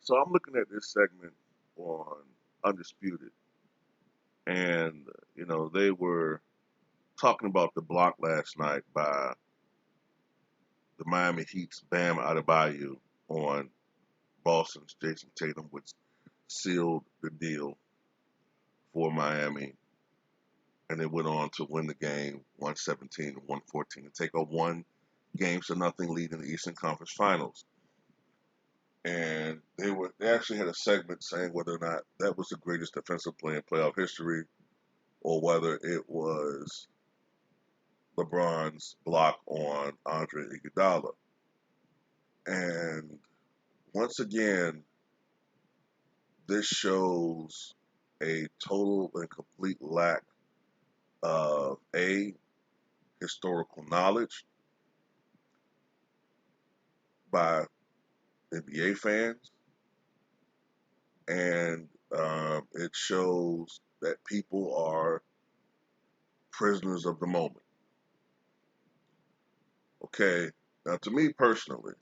So I'm looking at this segment on Undisputed, and they were talking about the block last night by the Miami Heat's Bam Adebayo on Boston's Jason Tatum, which sealed the deal for Miami, and they went on to win the game 117 to 114 and take a one games to nothing lead in the Eastern Conference Finals. And they actually had a segment saying whether or not that was the greatest defensive play in playoff history, or whether it was LeBron's block on Andre Iguodala. And once again, this shows a total and complete lack of historical knowledge by NBA fans, and it shows that people are prisoners of the moment. Okay, now to me personally,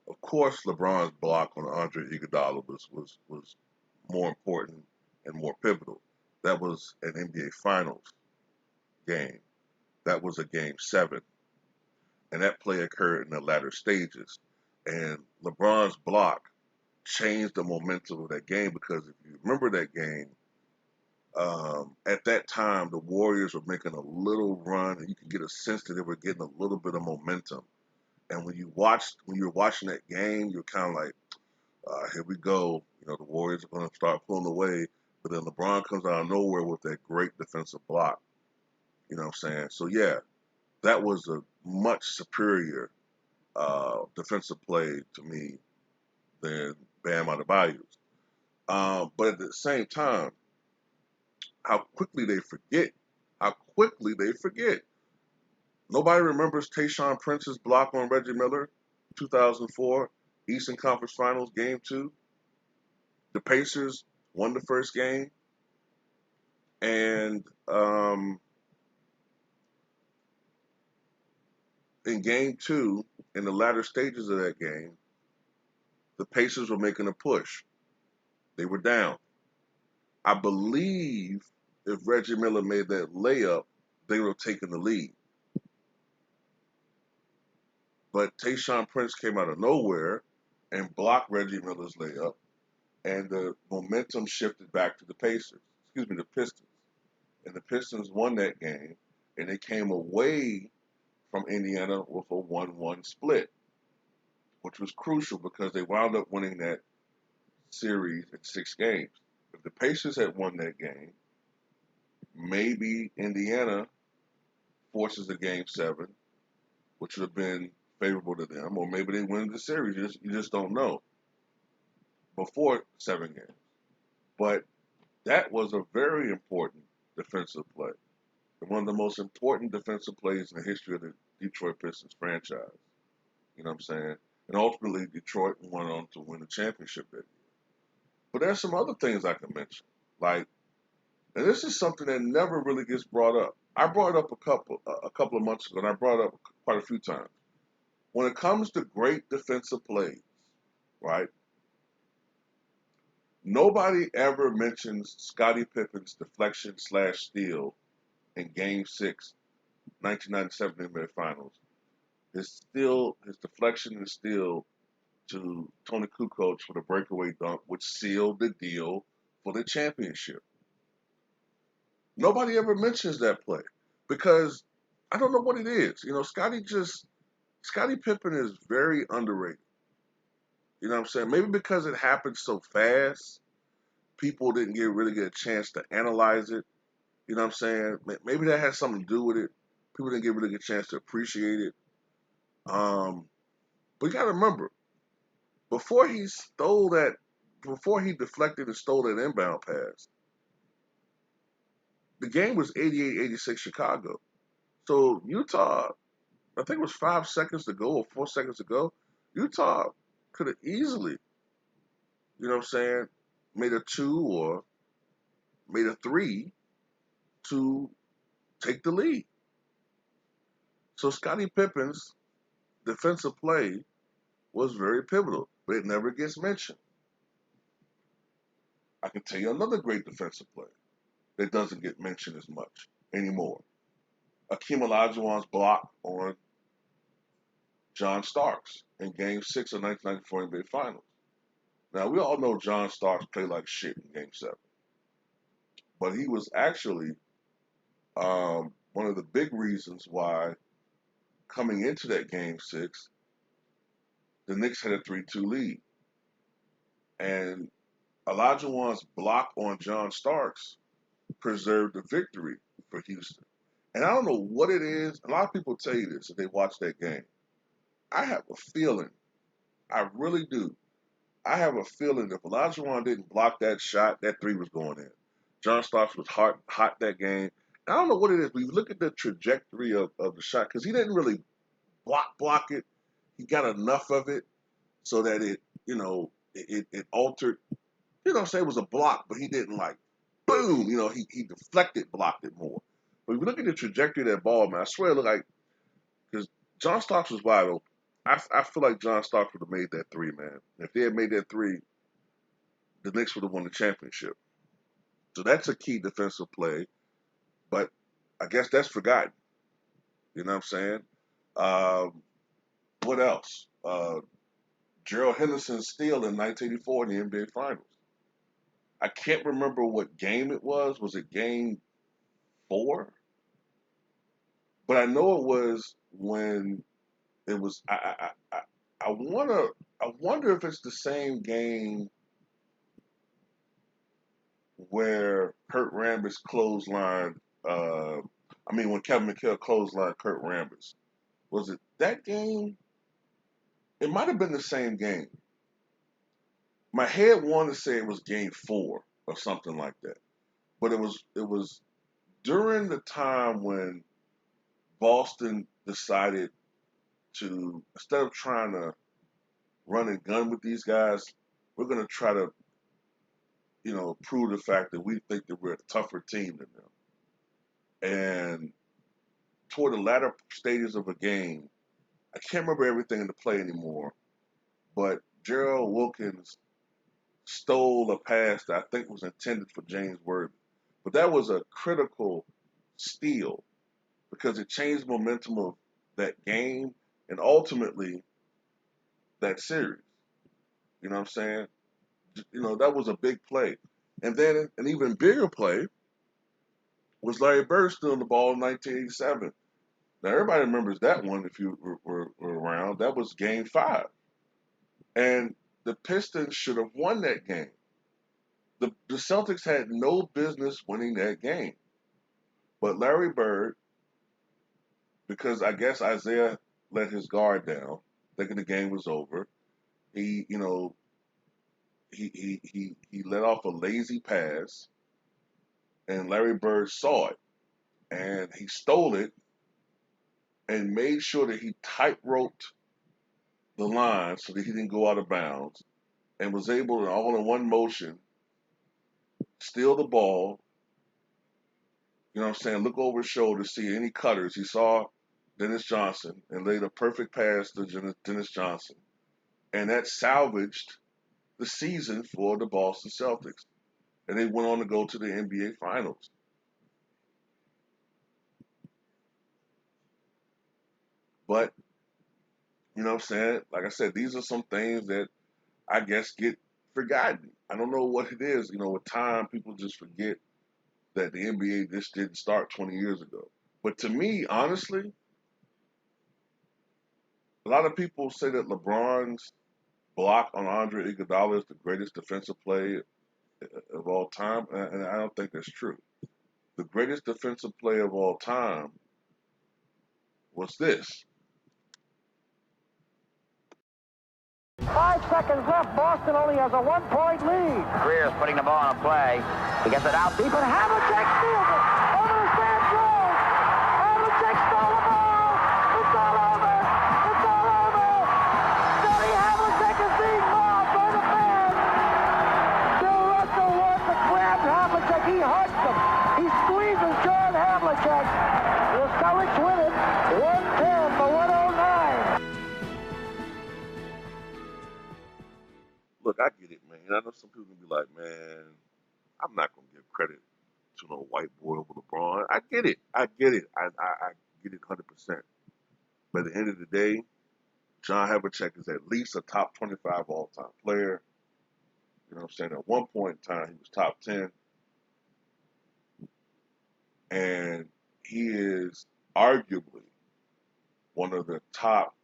of course, LeBron's block on Andre Iguodala was more important and more pivotal. That was an NBA Finals game. That was a game 7, and that play occurred in the latter stages. And LeBron's block changed the momentum of that game, because if you remember that game, at that time the Warriors were making a little run, and you could get a sense that they were getting a little bit of momentum. And when you're watching that game, you're kind of like, here we go. The Warriors are going to start pulling away. But then LeBron comes out of nowhere with that great defensive block. You know what I'm saying? So, yeah, that was a much superior defensive play to me than Bam Adebayo's. But at the same time, how quickly they forget. How quickly they forget. Nobody remembers Tayshaun Prince's block on Reggie Miller, 2004 Eastern Conference Finals, Game 2. The Pacers won the first game, and in Game 2, in the latter stages of that game, the Pacers were making a push. They were down. I believe if Reggie Miller made that layup, they would have taken the lead. But Tayshaun Prince came out of nowhere and blocked Reggie Miller's layup, and the momentum shifted back to the Pacers. Excuse me, the Pistons. And the Pistons won that game, and they came away from Indiana with a 1-1 split, which was crucial because they wound up winning that series in 6 games. If the Pacers had won that game, maybe Indiana forces a Game 7, which would have been favorable to them, or maybe they win the series. You just don't know before 7 games. But that was a very important defensive play, and one of the most important defensive plays in the history of the Detroit Pistons franchise. You know what I'm saying? And ultimately, Detroit went on to win the championship that year. But there's some other things I can mention, like, and this is something that never really gets brought up. I brought it up a couple of months ago, and I brought it up quite a few times. When it comes to great defensive plays, right? Nobody ever mentions Scottie Pippen's deflection slash steal in Game 6, 1997 NBA Finals. His deflection and steal to Tony Kukoc for the breakaway dunk, which sealed the deal for the championship. Nobody ever mentions that play because I don't know what it is. Scottie Pippen is very underrated. You know what I'm saying? Maybe because it happened so fast, people didn't really get a chance to analyze it. You know what I'm saying? Maybe that has something to do with it. People didn't really get a chance to appreciate it. But you got to remember, before he deflected and stole that inbound pass, the game was 88-86 Chicago. So Utah, I think it was 5 seconds to go or 4 seconds to go. Utah could have easily, you know what I'm saying, made a 2 or made a 3 to take the lead. So Scottie Pippen's defensive play was very pivotal, but it never gets mentioned. I can tell you another great defensive play that doesn't get mentioned as much anymore. Akeem Olajuwon's block on John Starks in Game 6 of 1994 NBA Finals. Now, we all know John Starks played like shit in Game 7, but he was actually one of the big reasons why coming into that Game 6, the Knicks had a 3-2 lead. And Olajuwon's block on John Starks preserved the victory for Houston. And I don't know what it is. A lot of people tell you this if they watch that game. I have a feeling, I really do. I have a feeling if Olajuwon didn't block that shot, that three was going in. John Starks was hot that game. I don't know what it is. We look at the trajectory of the shot because he didn't really block it. He got enough of it so that it altered. You know, say it was a block, but he didn't like boom. You know, he deflected, blocked it more. But if you look at the trajectory of that ball, man, I swear it looked like because John Starks was wide open. I feel like John Starks would have made that three, man. If they had made that three, the Knicks would have won the championship. So that's a key defensive play, but I guess that's forgotten. You know what I'm saying? What else? Gerald Henderson's steal in 1984 in the NBA Finals. I can't remember what game it was. Was it Game 4? But I know it was when it was. I wonder if it's the same game where Kurt Rambis clotheslined. When Kevin McHale clotheslined Kurt Rambis. Was it that game? It might have been the same game. My head wanted to say it was Game 4 or something like that, but it was during the time when Boston decided to, instead of trying to run and gun with these guys, we're going to try to, prove the fact that we think that we're a tougher team than them. And toward the latter stages of a game, I can't remember everything in the play anymore, but Gerald Wilkins stole a pass that I think was intended for James Worthy. But that was a critical steal because it changed the momentum of that game and ultimately that series. You know what I'm saying? That was a big play. And then an even bigger play was Larry Bird stealing the ball in 1987. Now, everybody remembers that one if you were around. That was Game 5. And the Pistons should have won that game. The Celtics had no business winning that game. But Larry Bird, because I guess Isaiah let his guard down, thinking the game was over, he let off a lazy pass, and Larry Bird saw it, and he stole it, and made sure that he tight-roped the line so that he didn't go out of bounds, and was able to, all in one motion, steal the ball, look over his shoulder, see any cutters. He saw Dennis Johnson and laid a perfect pass to Dennis Johnson. And that salvaged the season for the Boston Celtics. And they went on to go to the NBA Finals. But, like I said, these are some things that I guess get forgotten. I don't know what it is. With time, people just forget that the NBA just didn't start 20 years ago. But to me, honestly, a lot of people say that LeBron's block on Andre Iguodala is the greatest defensive play of all time, and I don't think that's true. The greatest defensive play of all time was this. 5 seconds left. Boston only has a 1-point lead. Greer's putting the ball on a play. He gets it out deep, and Havlicek steals it. Over the Sam Jones. Havlicek stole the ball. It's all over. It's all over. Johnny Havlicek is being mobbed by the fans. Bill Russell wants to grab Havlicek. He hugs him. He squeezes John Havlicek. The Celtics win it. 110 for 109. Look, I get it, man. I know some people can be like, man, I'm not gonna give credit to no white boy over LeBron. I get it. I get it. I get it 100%. But at the end of the day, John Havlicek is at least a top 25 all-time player. You know what I'm saying? At one point in time, he was top 10, and he is arguably one of the top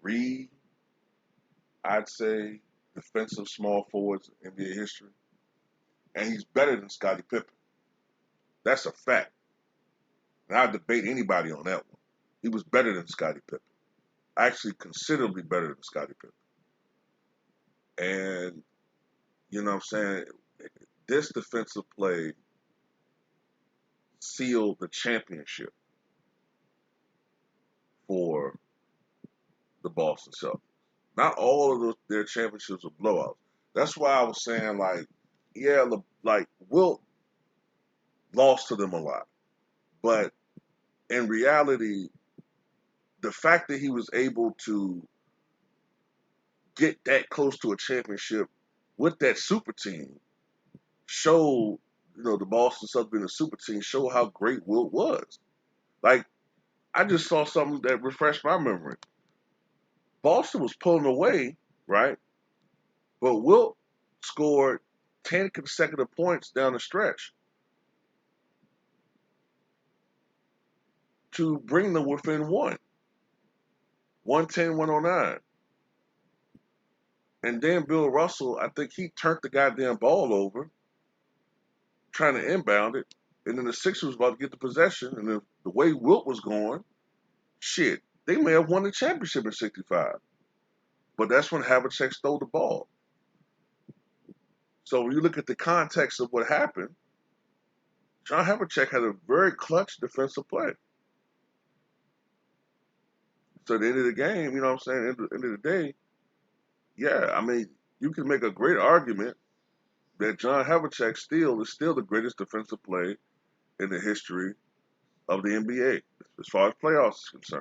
three, I'd say, defensive small forwards in NBA history. And he's better than Scottie Pippen. That's a fact. And I debate anybody on that one. He was better than Scottie Pippen. Actually, considerably better than Scottie Pippen. And, you know what I'm saying? This defensive play sealed the championship for the Boston Celtics. Not all of their championships are blowouts. That's why I was saying, like, yeah, like Wilt lost to them a lot, but in reality, the fact that he was able to get that close to a championship with that super team showed, the Boston Celtics being a super team, showed how great Wilt was. Like, I just saw something that refreshed my memory. Boston was pulling away, right? But Wilt scored 10 consecutive points down the stretch to bring them within 110, 109. And then Bill Russell, I think he turned the goddamn ball over, trying to inbound it. And then the Sixers was about to get the possession. And the way Wilt was going, shit, they may have won the championship in 65. But that's when Havlicek stole the ball. So when you look at the context of what happened, John Havlicek had a very clutch defensive play. So at the end of the game, you know what I'm saying? At the end of the day, yeah, I mean, you can make a great argument that John Havlicek is still the greatest defensive play in the history of the NBA as far as playoffs is concerned.